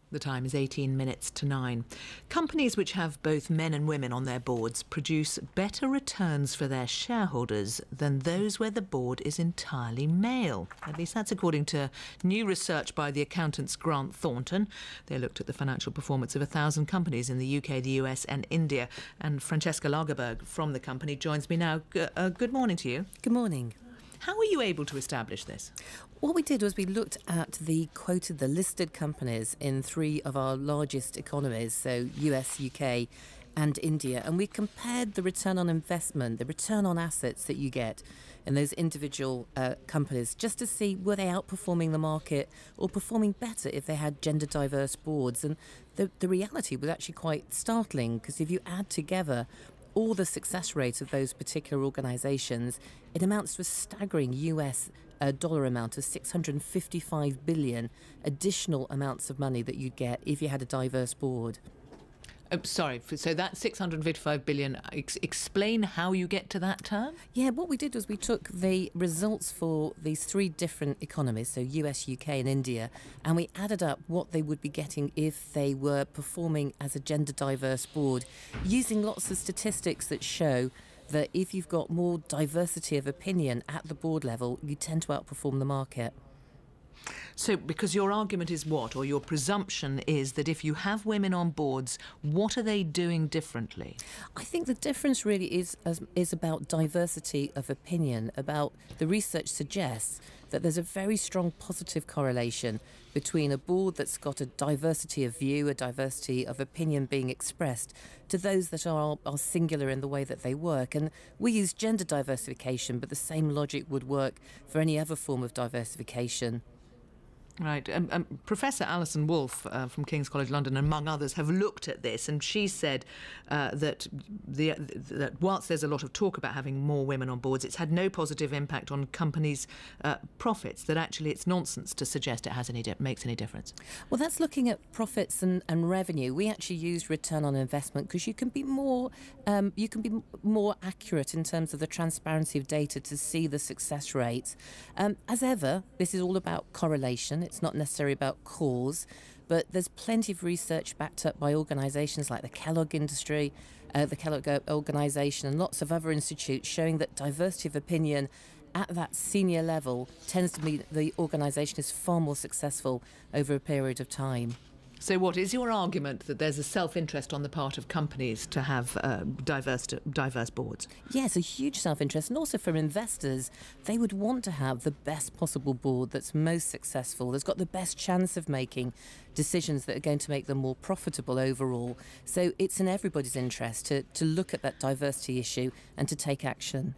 The time is 18 minutes to 9. Companies which have both men and women on their boards produce better returns for their shareholders than those where the board is entirely male. At least that's according to new research by the accountants Grant Thornton. They looked at the financial performance of 1,000 companies in the UK, the US and India. And Francesca Lagerberg from the company joins me now. Good morning to you. Good morning. How were you able to establish this? What we did was we looked at the listed companies in 3 of our largest economies, so US, UK and India, and we compared the return on investment, the return on assets that you get in those individual companies, just to see were they outperforming the market or performing better if they had gender diverse boards. And the reality was actually quite startling, because if you add together all the success rates of those particular organisations, it amounts to a staggering US dollar amount of $655 billion additional amounts of money that you'd get if you had a diverse board. Sorry, so that 655 billion, explain how you get to that term? Yeah, what we did was we took the results for these 3 different economies, so US, UK and India, and we added up what they would be getting if they were performing as a gender diverse board, using lots of statistics that show that if you've got more diversity of opinion at the board level, you tend to outperform the market. So, because your argument is what, or your presumption is that if you have women on boards, what are they doing differently? I think the difference really is about diversity of opinion. About the research suggests that there's a very strong positive correlation between a board that's got a diversity of view, a diversity of opinion being expressed, to those that are singular in the way that they work. And we use gender diversification, but the same logic would work for any other form of diversification. Right. Professor Alison Wolfe from King's College London, among others, have looked at this, and she said that whilst there's a lot of talk about having more women on boards, it's had no positive impact on companies' profits, that actually it's nonsense to suggest it makes any difference. Well, that's looking at profits and revenue. We actually use return on investment because you can be more accurate in terms of the transparency of data to see the success rates. As ever, this is all about correlation. It's not necessarily about cause, but there's plenty of research backed up by organisations like the Kellogg industry, the Kellogg organisation and lots of other institutes, showing that diversity of opinion at that senior level tends to mean the organisation is far more successful over a period of time. So what is your argument, that there's a self-interest on the part of companies to have diverse boards? Yes, a huge self-interest, and also for investors, they would want to have the best possible board that's most successful, that's got the best chance of making decisions that are going to make them more profitable overall. So it's in everybody's interest to look at that diversity issue and to take action.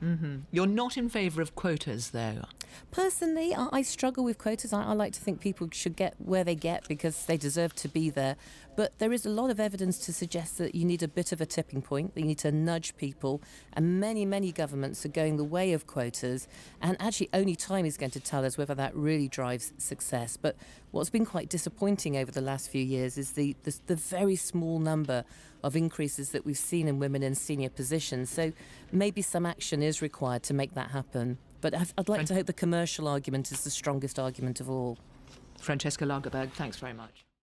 Mm-hmm. You're not in favour of quotas, though? Personally, I struggle with quotas. I like to think people should get where they get because they deserve to be there. But there is a lot of evidence to suggest that you need a bit of a tipping point, that you need to nudge people. And many, many governments are going the way of quotas. And actually, only time is going to tell us whether that really drives success. But what's been quite disappointing over the last few years is the very small number of increases that we've seen in women in senior positions. So maybe some action is required to make that happen. But I'd like to hope the commercial argument is the strongest argument of all. Francesca Lagerberg, thanks very much.